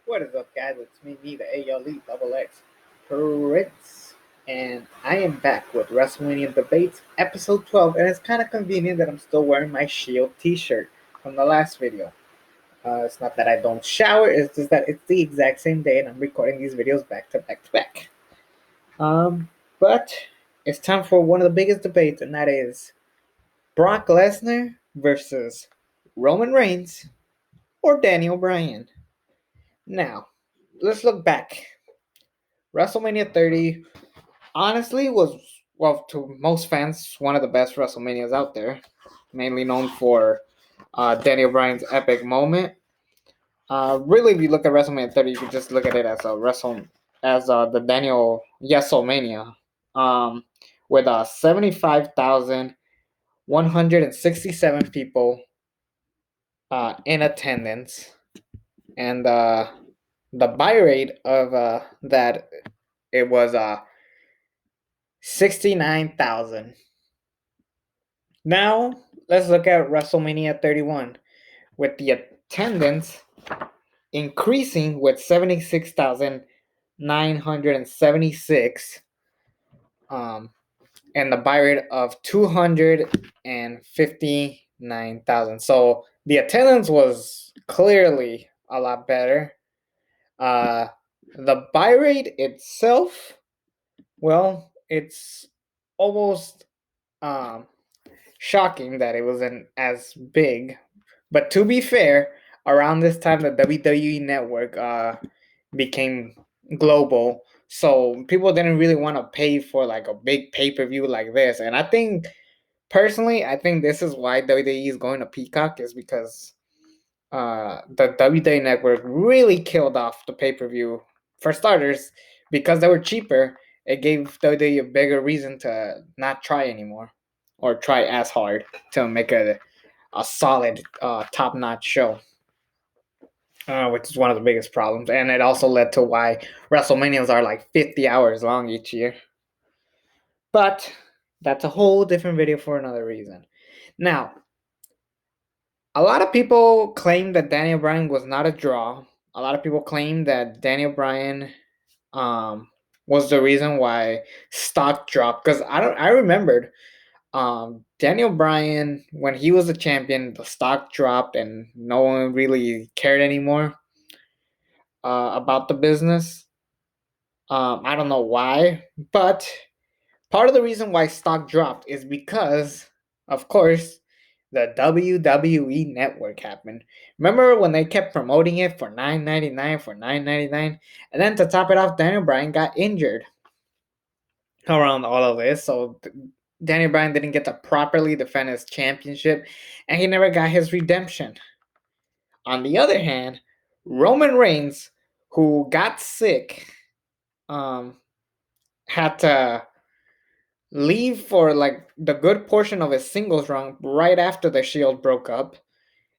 What is up, guys? It's me, the ALE Double X Prince, and I am back with WrestleMania Debates, episode 12. And it's kind of convenient that I'm still wearing my Shield T-shirt from the last video. It's not that I don't shower; it's just that it's the exact same day, and I'm recording these videos back to back to back. But it's time for one of the biggest debates, and that is Brock Lesnar versus Roman Reigns or Daniel Bryan. Now, let's look back. WrestleMania 30 honestly was, well, to most fans, one of the best WrestleManias out there, mainly known for Daniel Bryan's epic moment. Really, if you look at WrestleMania 30, you can just look at it as the Daniel Yeselmania, um, with 75,167 people in attendance, and the buy rate of that it was 69,000. Now, let's look at WrestleMania 31 with the attendance increasing with 76,976 and the buy rate of 259,000. So the attendance was clearly a lot better. The buy rate itself, well, it's almost shocking that it wasn't as big. But to be fair, around this time the WWE network became global, so people didn't really want to pay for like a big pay-per-view like this. And I think personally, I think this is why WWE is going to Peacock, is because the WWE network really killed off the pay-per-view. For starters, because they were cheaper, it gave WWE a bigger reason to not try anymore or try as hard to make a solid, top-notch show, which is one of the biggest problems. And it also led to why WrestleManias are like 50 hours long each year. But that's a whole different video for another reason. Now, a lot of people claim that Daniel Bryan was not a draw. A lot of people claim that Daniel Bryan was the reason why stock dropped. Because I remembered Daniel Bryan, when he was a champion, the stock dropped and no one really cared anymore about the business. I don't know why, but part of the reason why stock dropped is because, of course, the WWE network happened. Remember when they kept promoting it for $9.99 for $9.99, and then to top it off, Daniel Bryan got injured around all of this, so Daniel Bryan didn't get to properly defend his championship, and he never got his redemption. On the other hand, Roman Reigns, who got sick, had to leave for like the good portion of his singles run right after the Shield broke up,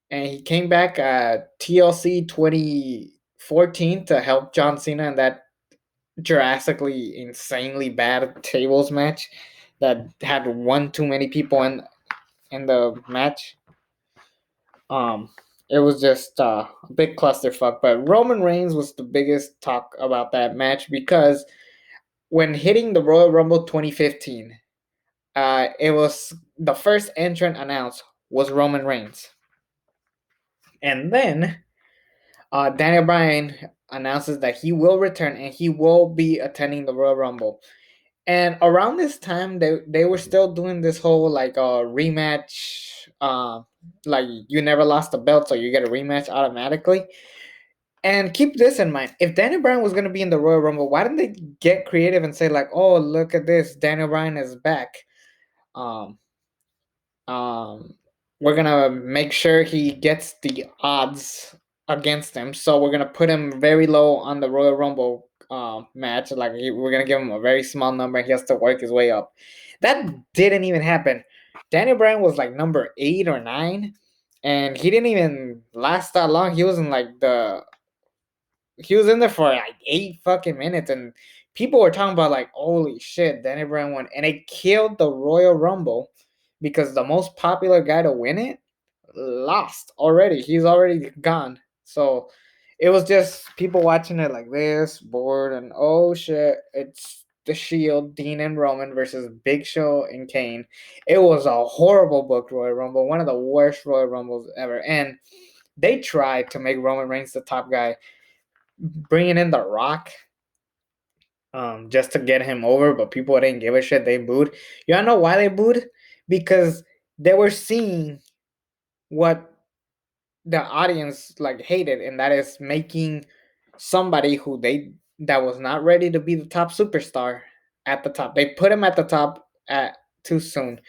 and he came back at TLC 2014 to help John Cena in that drastically, insanely bad tables match that had one too many people in the match. It was just a big clusterfuck. But Roman Reigns was the biggest talk about that match because when hitting the Royal Rumble 2015, it was the first entrant announced was Roman Reigns, and then Daniel Bryan announces that he will return and he will be attending the Royal Rumble. And around this time, they were still doing this whole like rematch, like you never lost the belt, so you get a rematch automatically. And keep this in mind: if Daniel Bryan was gonna be in the Royal Rumble, why didn't they get creative and say like, "Oh, look at this, Daniel Bryan is back. Um, um, we're gonna make sure he gets the odds against him, so we're gonna put him very low on the Royal Rumble match. Like we're gonna give him a very small number. He has to work his way up." That didn't even happen. Daniel Bryan was like number 8 or 9, and he didn't even last that long. He was in there for like 8 fucking minutes, and people were talking about like, holy shit, Daniel Bryan won, and it killed the Royal Rumble because the most popular guy to win it lost already. He's already gone. So It was just people watching it like this, bored, and oh shit, it's the Shield, Dean and Roman versus Big Show and Kane. It was a horrible booked Royal Rumble, one of the worst Royal Rumbles ever. And they tried to make Roman Reigns the top guy, bringing in The Rock, just to get him over, but people didn't give a shit. They booed. You wanna know why they booed? Because they were seeing what the audience like hated, and that is making somebody who they that was not ready to be the top superstar at the top. They put him at the top at too soon.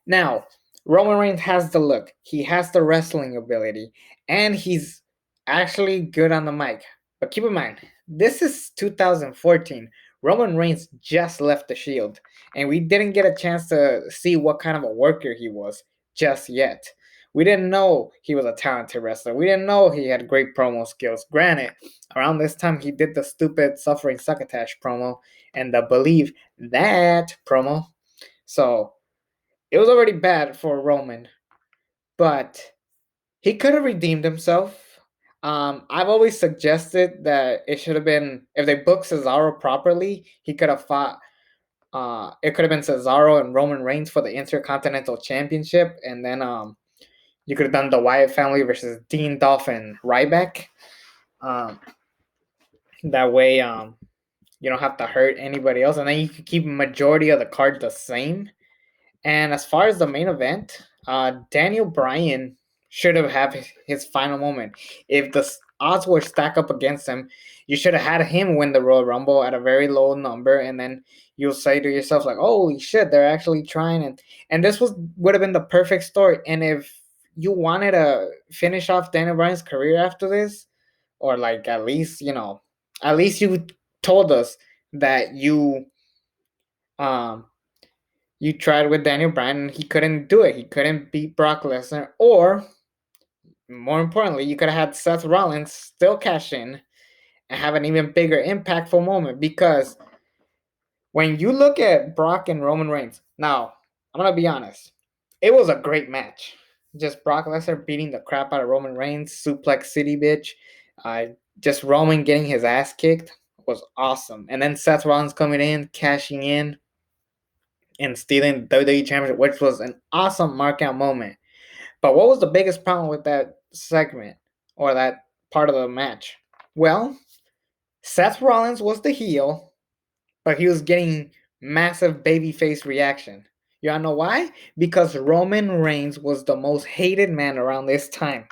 Now, Roman Reigns has the look, he has the wrestling ability, and he's actually good on the mic. But keep in mind, this is 2014. Roman Reigns just left the Shield, and we didn't get a chance to see what kind of a worker he was just yet. We didn't know he was a talented wrestler. We didn't know he had great promo skills. Granted, around this time he did the stupid Suffering Succotash promo and the Believe That promo. So it was already bad for Roman, but he could have redeemed himself. I've always suggested that it should have been, if they booked Cesaro properly, he could have fought. It could have been Cesaro and Roman Reigns for the Intercontinental Championship, and then you could have done the Wyatt family versus Dean, Dolph, and Ryback. Um, that way, you don't have to hurt anybody else, and then you could keep majority of the card the same. And as far as the main event, Daniel Bryan should have had his final moment. If the odds were stacked up against him, you should have had him win the Royal Rumble at a very low number, and then you'll say to yourself like, "Holy shit, they're actually trying!" And this would have been the perfect story. And if you wanted to finish off Daniel Bryan's career after this, or like at least you told us that um you tried with Daniel Bryan and he couldn't do it. He couldn't beat Brock Lesnar. Or, more importantly, you could have had Seth Rollins still cash in and have an even bigger impactful moment. Because when you look at Brock and Roman Reigns, now, I'm going to be honest, it was a great match. Just Brock Lesnar beating the crap out of Roman Reigns, Suplex City, bitch. Uh, just Roman getting his ass kicked was awesome. And then Seth Rollins coming in, cashing in, and stealing the WWE Championship, which was an awesome markout moment. But what was the biggest problem with that segment or that part of the match? Well, Seth Rollins was the heel, but he was getting massive babyface reaction. You wanna know why? Because Roman Reigns was the most hated man around this time.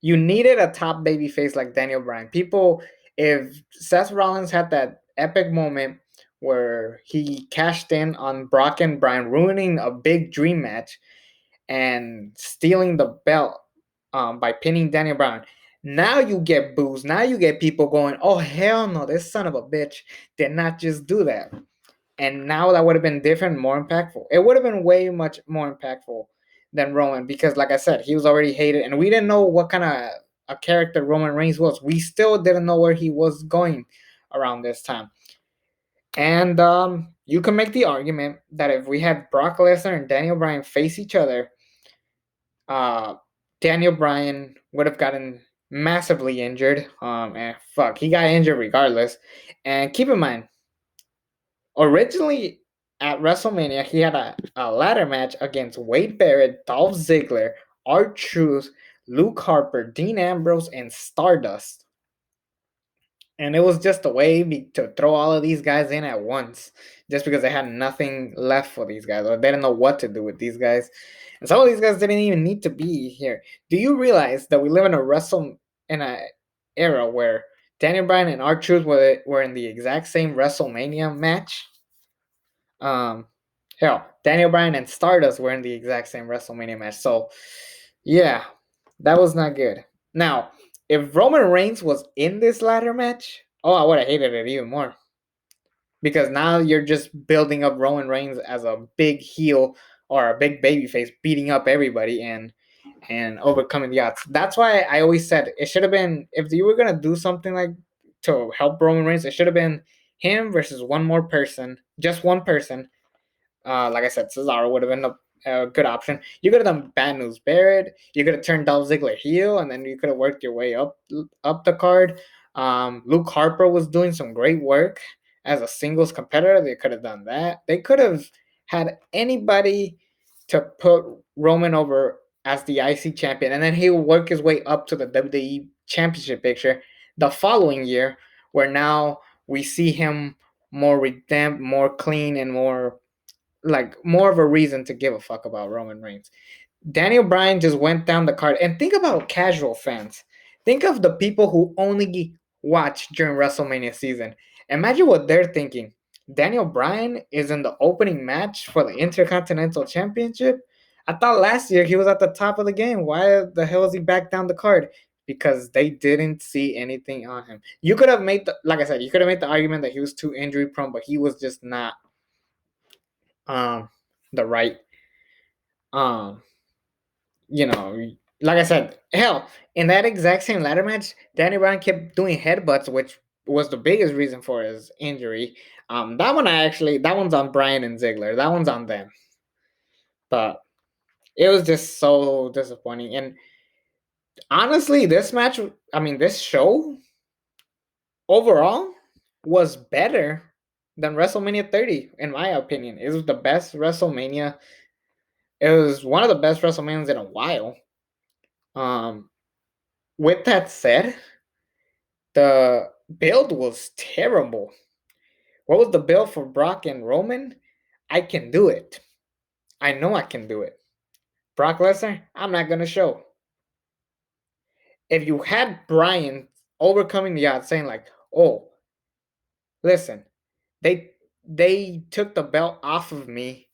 You needed a top babyface like Daniel Bryan. People, if Seth Rollins had that epic moment where he cashed in on Brock and Bryan, ruining a big dream match and stealing the belt by pinning Daniel Bryan. Now you get boos. Now you get people going, oh, hell no, this son of a bitch did not just do that. And now that would have been different, more impactful. It would have been way much more impactful than Roman because, like I said, he was already hated, and we didn't know what kind of a character Roman Reigns was. We still didn't know where he was going around this time. And you can make the argument that if we had Brock Lesnar and Daniel Bryan face each other, uh, Daniel Bryan would have gotten massively injured. And fuck, he got injured regardless. And keep in mind, originally at WrestleMania, he had a ladder match against Wade Barrett, Dolph Ziggler, R-Truth, Luke Harper, Dean Ambrose, and Stardust. And it was just a way to throw all of these guys in at once, just because they had nothing left for these guys, or they didn't know what to do with these guys. And some of these guys didn't even need to be here. Do you realize that we live in a era where Daniel Bryan and R-Truth were in the exact same WrestleMania match? Um, Hell, Daniel Bryan and Stardust were in the exact same WrestleMania match. So, yeah, that was not good. Now, if Roman Reigns was in this ladder match, oh, I would have hated it even more. Because now you're just building up Roman Reigns as a big heel or a big babyface, beating up everybody and overcoming the odds. That's why I always said it should have been, if you were gonna do something like to help Roman Reigns, it should have been him versus one more person, just one person. Like I said, Cesaro would have been a good option. You could have done Bad News Barrett. You could have turned Dolph Ziggler heel, and then you could have worked your way up the card. Luke Harper was doing some great work as a singles competitor. They could have done that. They could have had anybody to put Roman over as the IC champion, and then he would work his way up to the WWE Championship picture the following year, where now we see him more revamped, more clean, and more of a reason to give a fuck about Roman Reigns. Daniel Bryan just went down the card. And think about casual fans. Think of the people who only watch during WrestleMania season. Imagine what they're thinking. Daniel Bryan is in the opening match for the Intercontinental Championship. I thought last year he was at the top of the game. Why the hell is he back down the card? Because they didn't see anything on him. You could have made like I said, you could have made the argument that he was too injury prone, but he was just not um the right um like I said, hell, in that exact same ladder match, Danny Bryan kept doing headbutts, which was the biggest reason for his injury. That one's on Bryan and Ziggler. That one's on them. But it was just so disappointing. And honestly, this show overall was better than WrestleMania 30, in my opinion. It was the best WrestleMania. It was one of the best WrestleManias in a while. Um, with that said, the build was terrible. What was the build for Brock and Roman? I can do it. I know I can do it. Brock Lesnar, I'm not going to show. If you had Bryan overcoming the odds saying like, "Oh, listen, they they took the belt off of me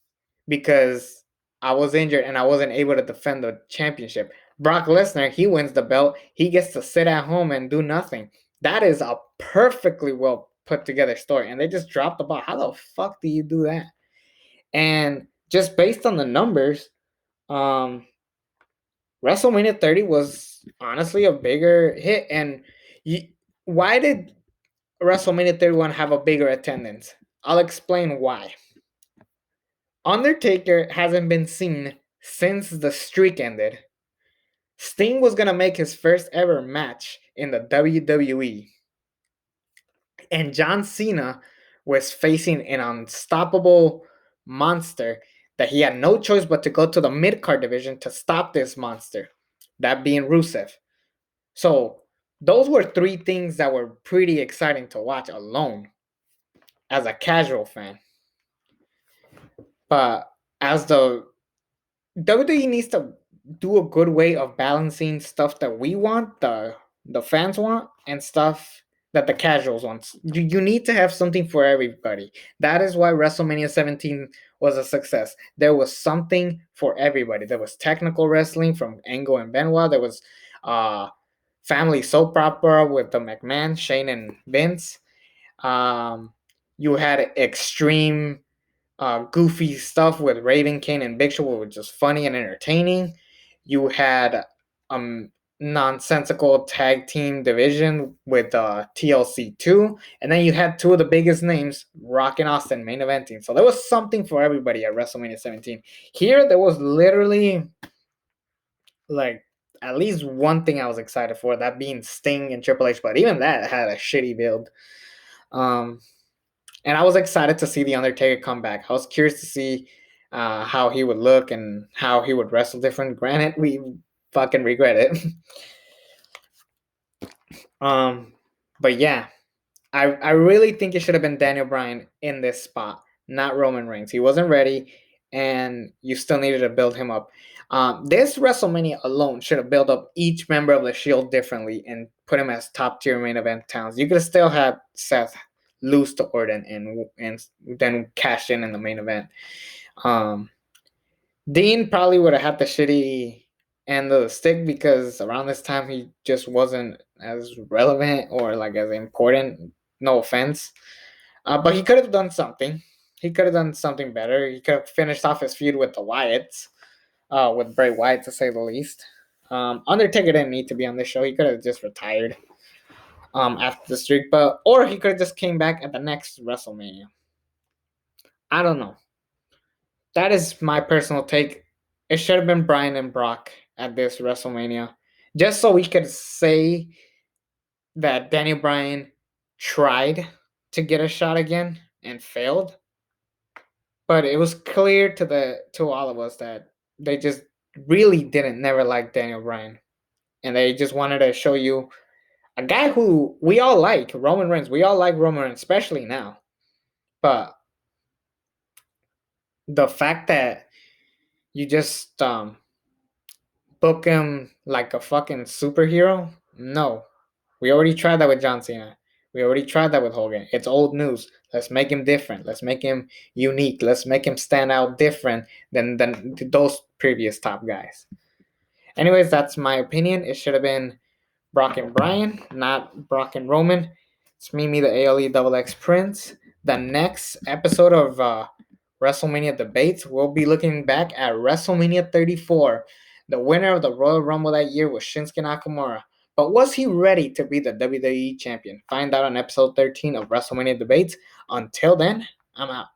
because I was injured and I wasn't able to defend the championship." Brock Lesnar, he wins the belt. He gets to sit at home and do nothing. That is a perfectly well put together story. And they just dropped the ball. How the fuck do you do that? And just based on the numbers, um, WrestleMania 30 was honestly a bigger hit. And you, why did WrestleMania 31 have a bigger attendance? I'll explain why. Undertaker hasn't been seen since the streak ended. Sting was going to make his first ever match in the WWE. And John Cena was facing an unstoppable monster that he had no choice but to go to the mid card division to stop this monster, that being Rusev. So, those were three things that were pretty exciting to watch alone as a casual fan. But as the WWE needs to do a good way of balancing stuff that we want, the fans want, and stuff that the casuals want. You need to have something for everybody. That is why WrestleMania 17 was a success. There was something for everybody. There was technical wrestling from Angle and Benoit. There was family soap opera with the McMahon, Shane, and Vince. You had extreme goofy stuff with Raven, Kane, and Big Show, which was funny and entertaining. You had nonsensical tag team division with TLC 2, and then you had two of the biggest names, Rock and Austin, main eventing. So there was something for everybody at WrestleMania 17. Here, there was literally like at least one thing I was excited for, that being Sting and Triple H, but even that had a shitty build. And I was excited to see The Undertaker come back. I was curious to see how he would look and how he would wrestle different. Granted, we fucking regret it. But yeah, I really think it should have been Daniel Bryan in this spot, not Roman Reigns. He wasn't ready, and you still needed to build him up. This WrestleMania alone should have built up each member of the Shield differently and put him as top tier main event talents. You could have still had Seth lose to Orton and then cash in the main event. Dean probably would have had the shitty end of the stick because around this time he just wasn't as relevant or like as important. No offense, but he could have done something. He could have done something better. He could have finished off his feud with the Wyatts, with Bray Wyatt to say the least. Undertaker didn't need to be on this show. He could have just retired after the streak, or he could have just came back at the next WrestleMania. I don't know. that is my personal take. It should have been Bryan and Brock at this WrestleMania, just so we could say that Daniel Bryan tried to get a shot again and failed. But it was clear to all of us that they just really didn't never like Daniel Bryan, and they just wanted to show you a guy who we all like, Roman Reigns. We all like Roman Reigns, especially now. But the fact that you just book him like a fucking superhero, no. We already tried that with John Cena. We already tried that with Hogan. It's old news. Let's make him different. Let's make him unique. Let's make him stand out different than those previous top guys. Anyways, that's my opinion. It should have been Brock and Bryan, not Brock and Roman. It's me, the ALE Double X Prince. The next episode of WrestleMania Debates, we'll be looking back at WrestleMania 34. The winner of the Royal Rumble that year was Shinsuke Nakamura. But was he ready to be the WWE champion? Find out on episode 13 of WrestleMania Debates. Until then, I'm out.